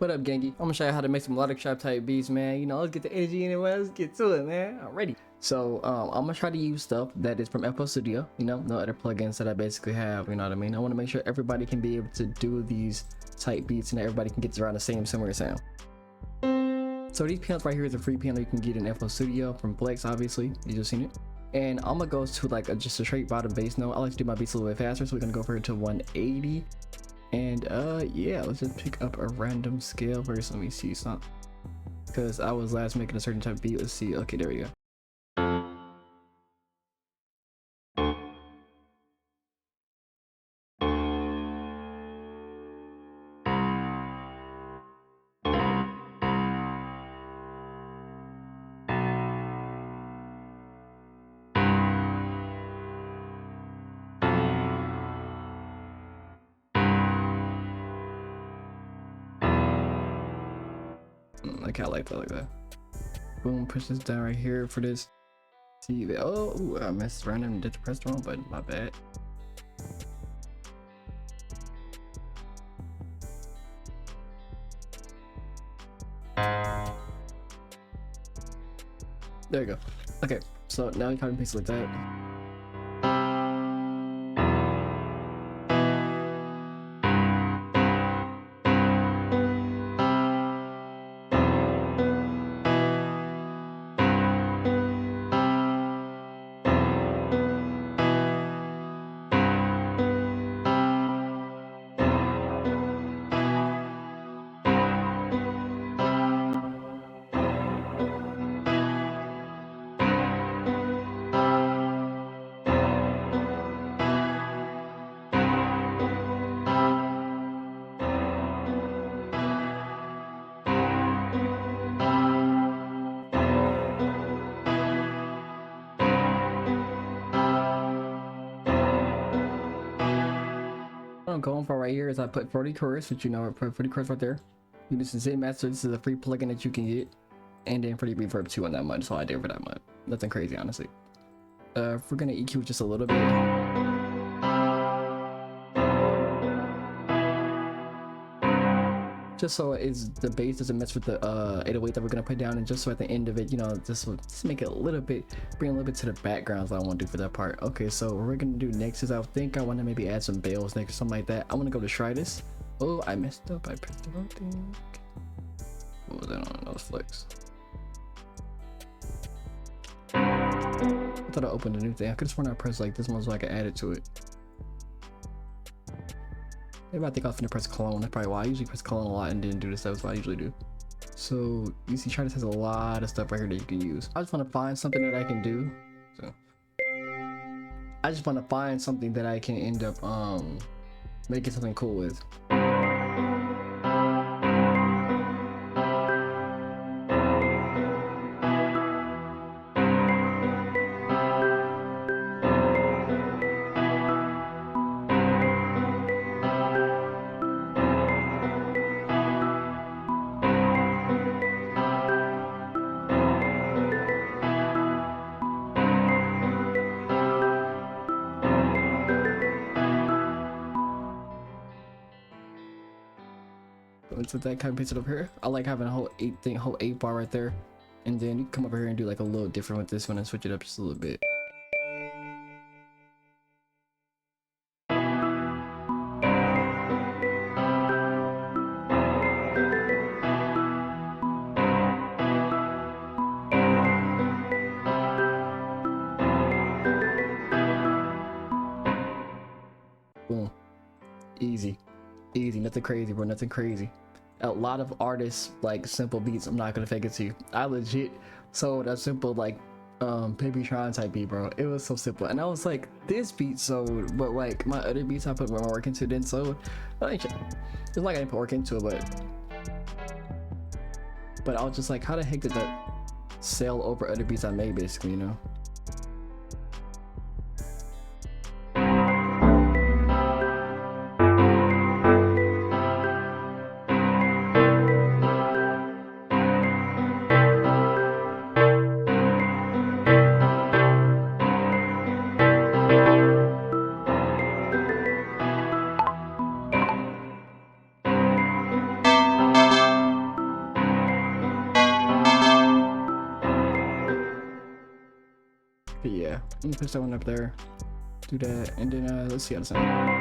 What up, Gengi? I'm gonna show you how to make some melodic trap type beats, man. You know, let's get the energy in it, man. Let's get to it, man. I'm ready. So, I'm gonna try to use stuff that is from FL Studio, you know, no other plugins that I basically have, you know what I mean? I wanna make sure everybody can be able to do these type beats and that everybody can get around the same similar sound. So these pianos right here is a free piano you can get in FL Studio from Flex, obviously. You just seen it. And I'm gonna go to like just a straight bottom bass note. I like to do my beats a little bit faster, so we're gonna go for it to 180. And yeah, let's just pick up a random scale first. Let me see something, because I was last making a certain type of beat. Let's see. Okay, there we go. Like I like that, like that. Boom, push this down right here for this. See that? Oh, ooh, I messed around and did the press the wrong button. My bad. There you go. Okay, so now you copy and paste it like that. What I'm going for right here is I put 40 chorus, which you know I put 40 chorus right there. This is Master. This is a free plugin that you can get, and then free reverb too on that month. So I did for that month. Nothing crazy, honestly. If we're gonna EQ just a little bit. Just so it's the bass doesn't mess with the 808 that we're gonna put down, and just so at the end of it, you know, just make it a little bit, bring a little bit to the backgrounds that I want to do for that part. Okay, so what we're gonna do next is I think I want to maybe add some bells next or something like that. I'm gonna go to try this. Oh, I messed up. I pressed the wrong thing. What was that on? That was flex. I thought I opened a new thing. I could just want to press like this one so I could add it to it. Maybe I think I was gonna press clone. That's probably why I usually press clone a lot and didn't do this. That's what I usually do. So you see, Try This has a lot of stuff right here that you can use. I just want to find something that I can do. So I just want to find something that I can end up making something cool with. Let's let that kind of paste it over here. I like having a whole 8 bar right there, and then you come over here and do like a little different with this one and switch it up just a little bit. Boom, easy, nothing crazy, bro, nothing crazy. A lot of artists like simple beats. I'm not gonna fake it to you. I legit sold a simple like Baby Tron type beat, bro. It was so simple, and I was like, this beat sold, but like my other beats I put more work into didn't sold. It's like I didn't put work into it, but I was just like, how the heck did that sell over other beats I made, basically, you know? yeah, let me push that one up there, do that, and then let's see how it sounds.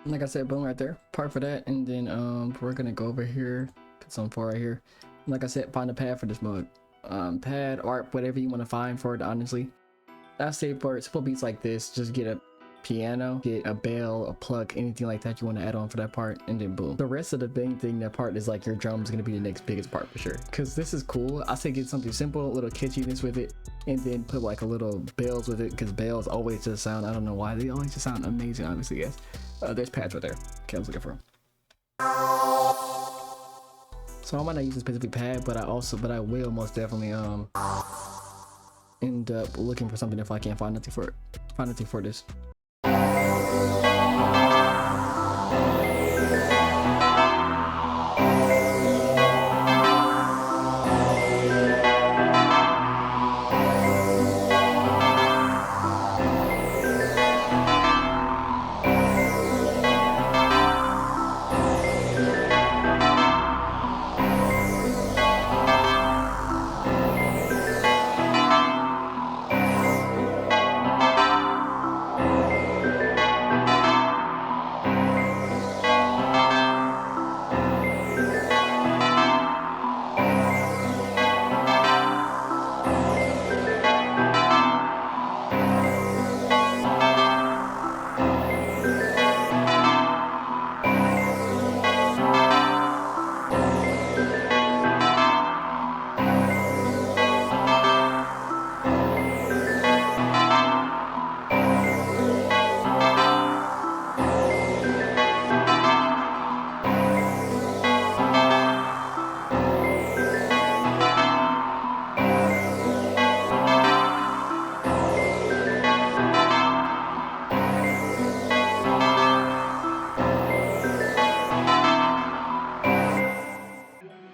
Like I said, boom, right there, part for that, and then we're gonna go over here, put some for right here. Like I said, find a pad for this mode, pad, art, whatever you want to find for it. Honestly, I say for simple beats like this, just get a piano, get a bell, a plug, anything like that you want to add on for that part, and then boom. The rest of the main thing, that part is like your drums gonna be the next biggest part for sure, because this is cool. I say get something simple, a little catchiness with it, and then put like a little bells with it, because bells always just sound, I don't know why, they always just sound amazing. Obviously, yes. There's pads right there. Okay, I was looking for them. So I might not use a specific pad, but I will most definitely end up looking for something if I can't find nothing for this.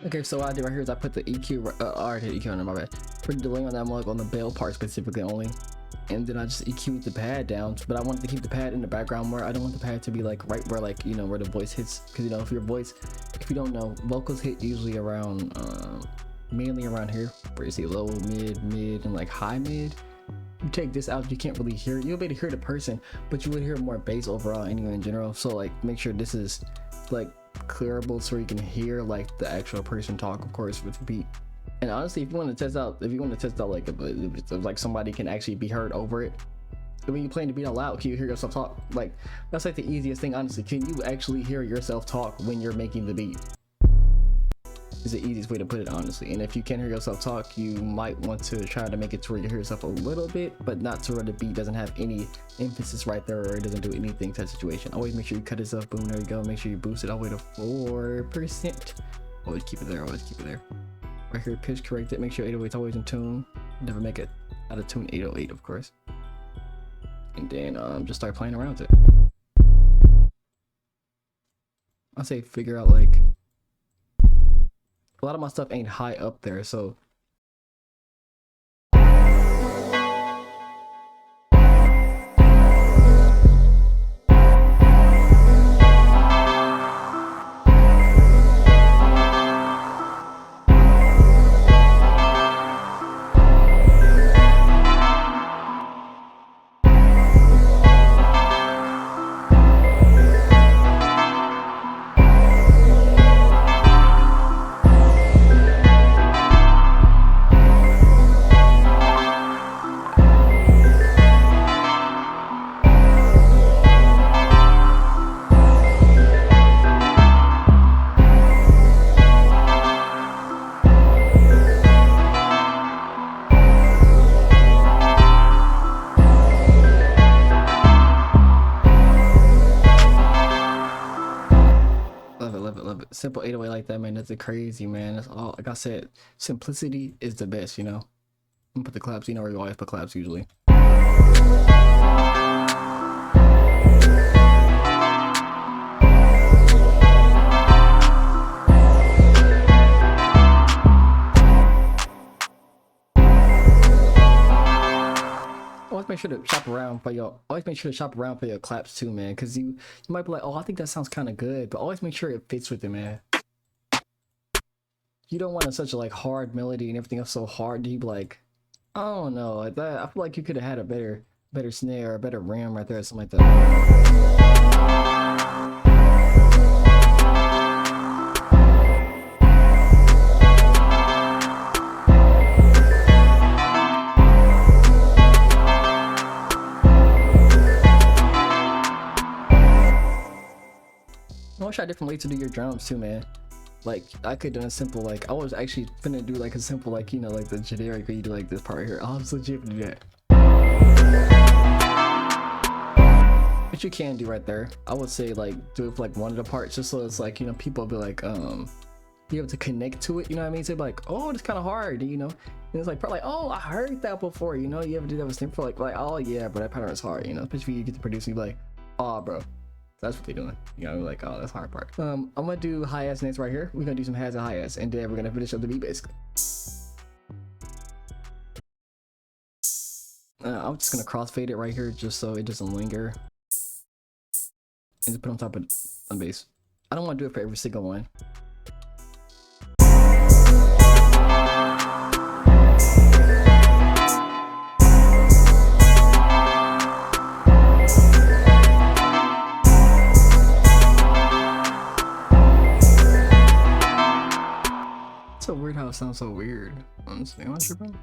Okay, so what I did right here is I put the EQ, I did EQ on my bad. Put the delay on that mug on the bell part specifically only, and then I just EQ'd the pad down. But I wanted to keep the pad in the background where I don't want the pad to be like right where, like, you know, where the voice hits, because you know, if you don't know, vocals hit usually around mainly around here where you see low, mid, and like high mid. You take this out, you can't really hear it. You'll be able to hear the person, but you would hear more bass overall anyway in general. So like make sure this is like clearable so you can hear like the actual person talk, of course, with the beat. And honestly, if you want to test out like if like somebody can actually be heard over it, when you playing the beat out loud, can you hear yourself talk? Like that's like the easiest thing, honestly. Can you actually hear yourself talk when you're making the beat? Is the easiest way to put it, honestly. And if you can't hear yourself talk, you might want to try to make it to where you hear yourself a little bit, but not to where the beat doesn't have any emphasis right there, or it doesn't do anything to that situation. Always make sure you cut this up. Boom, there you go. Make sure you boost it all the way to 4%. Always keep it there. Right here, pitch correct it. Make sure 808's always in tune. Never make it out of tune 808, of course. And then just start playing around with it. I say figure out, like, a lot of my stuff ain't high up there, so simple 808 like that, man, that's crazy, man. That's all. Like I said, simplicity is the best, you know. I'm gonna put the claps. You know where you always put claps usually. Always make sure to shop around for your. Always make sure to shop around for your claps too, man. Cause you might be like, oh, I think that sounds kind of good, but always make sure it fits with it, man. You don't want such a like hard melody and everything else so hard. You be like, I don't know, like that. I feel like you could have had a better snare, a better ram right there, or something like that. I want to try different ways to do your drums too, man. Like I could do a simple, like I was actually finna do like a simple, like, you know, like the generic where you do like this part right here. I was legit gonna do that. But you can do right there. I would say like do it for like one of the parts, just so it's like, you know, people will be like be able to connect to it, you know what I mean? So like, oh, it's kind of hard, you know. And it's like probably like, oh, I heard that before, you know. You ever do that with simple, like oh yeah, but that pattern is hard, you know. Especially when you get to produce and you be like, oh bro, that's what they're doing, you know. Like, oh, that's the hard part. I'm gonna do high-ass next right here. We're gonna do some highs and high-ass, and then we're gonna finish up the beat basically. I'm just gonna crossfade it right here just so it doesn't linger, and just put on top of the bass. I don't want to do it for every single one. It's so weird how it sounds so weird. Honestly, am I tripping?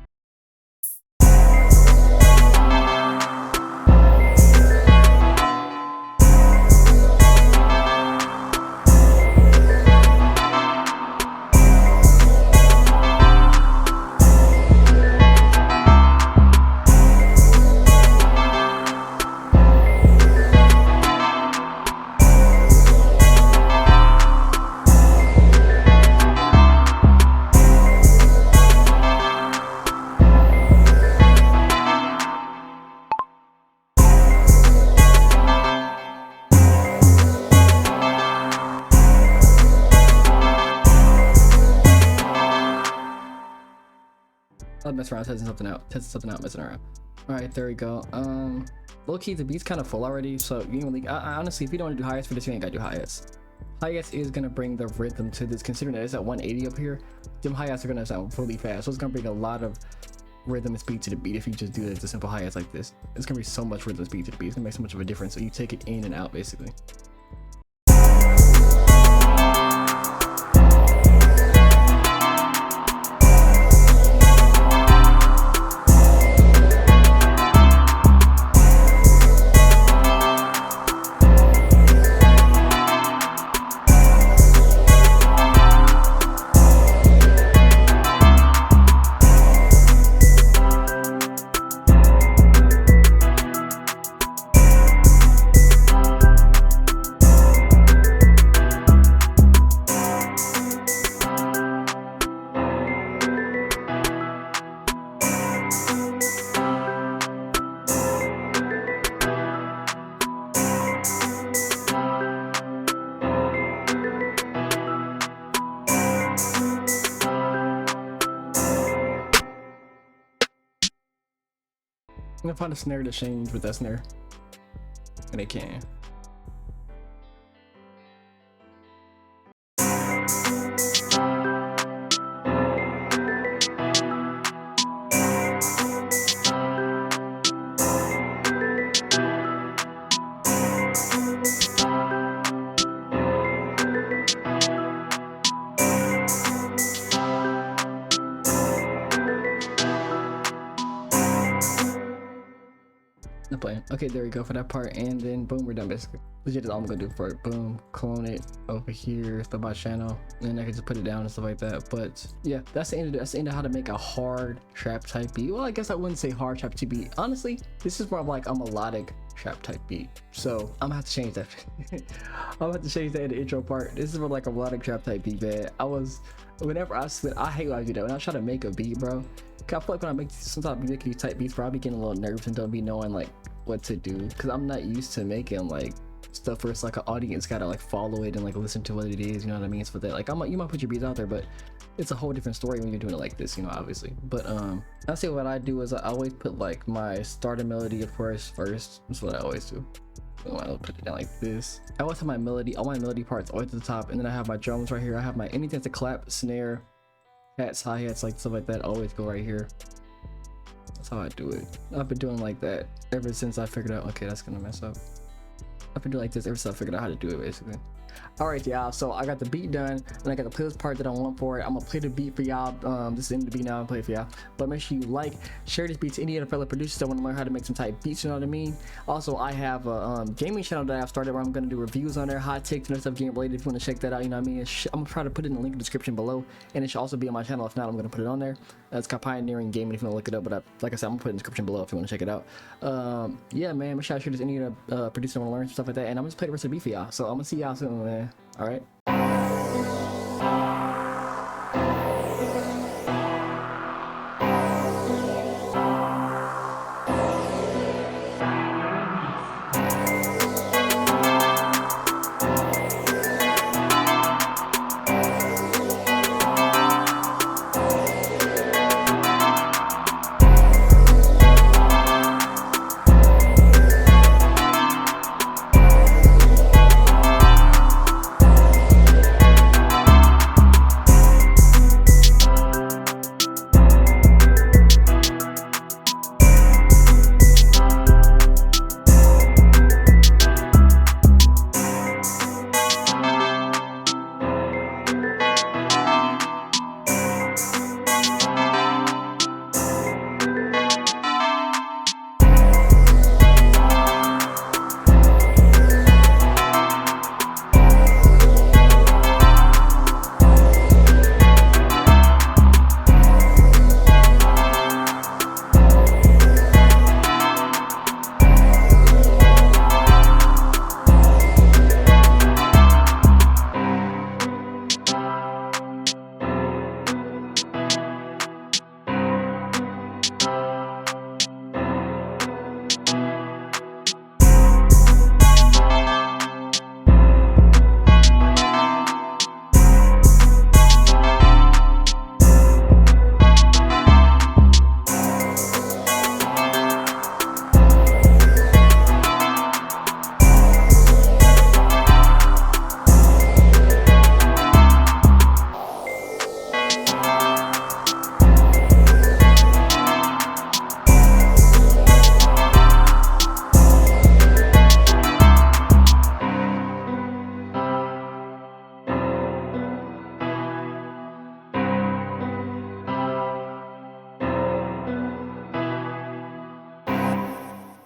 I'll mess around, testing something out, messing around. All right, there we go. Low key, the beat's kind of full already, so you can really, honestly, if you don't want to do highest for this, you ain't gotta do highest. Highest is gonna bring the rhythm to this, considering that it's at 180 up here. Them hi-hats are gonna sound really fast, so it's gonna bring a lot of rhythm and speed to the beat if you just do the simple hi-hats like this. It's gonna be so much rhythm and speed to the beat. It's gonna make so much of a difference. So you take it in and out basically. I'm gonna find a snare to change with that snare, and it can. Not playing. Okay, there we go for that part, and then boom, we're done basically. Legit is all I'm gonna do for it. Boom, clone it over here, stuff my channel, and then I can just put it down and stuff like that. But yeah, that's the end of how to make a hard trap type beat. Well, I guess I wouldn't say hard trap type beat. Honestly, this is more of like a melodic trap type beat. So I'm gonna have to change that. I'm gonna have to change that in the intro part. This is for like a melodic trap type beat, man. Whenever I spit, I hate when I do that. When I try to make a beat, bro, cause I feel like when I make sometimes I make these type beats, bro, I be getting a little nervous and don't be knowing like what to do, cause I'm not used to making like stuff where it's like an audience gotta like follow it and like listen to what it is, you know what I mean? So that like you might put your beats out there, but it's a whole different story when you're doing it like this, you know, obviously. But I say what I do is I always put like my starter melody, of course, first. That's what I always do. I'll put it down like this. I always have my melody, all my melody parts always at the top, and then I have my drums right here. I have my anything that's a clap, snare, hats, hi-hats, like stuff like that always go right here. That's how I do it. I've been doing like that ever since I figured out, okay, that's gonna mess up. I've been doing like this ever since I figured out how to do it, basically. All right, y'all, so I got the beat done and I got the playlist part that I want for it. I'm gonna play the beat for y'all. This is in the beat now. I'm play it for y'all, but make sure you like, share this beat to any other fellow producers that want to learn how to make some type beats, you know what I mean? Also, I have a gaming channel that I've started where I'm gonna do reviews on there, hot takes and stuff game related. If you want to check that out, you know what I mean? I'm gonna try to put it in the link in the description below, and it should also be on my channel. If not, I'm gonna put it on there. It's called Pioneering Gaming if you want to look it up, but like I said, I'm gonna put it in the description below if you want to check it out. Yeah, man, make sure I share this any other producer want to learn some stuff like that, and I'm just play the rest of the beat for y'all. So I'm gonna see y'all soon, man. All right.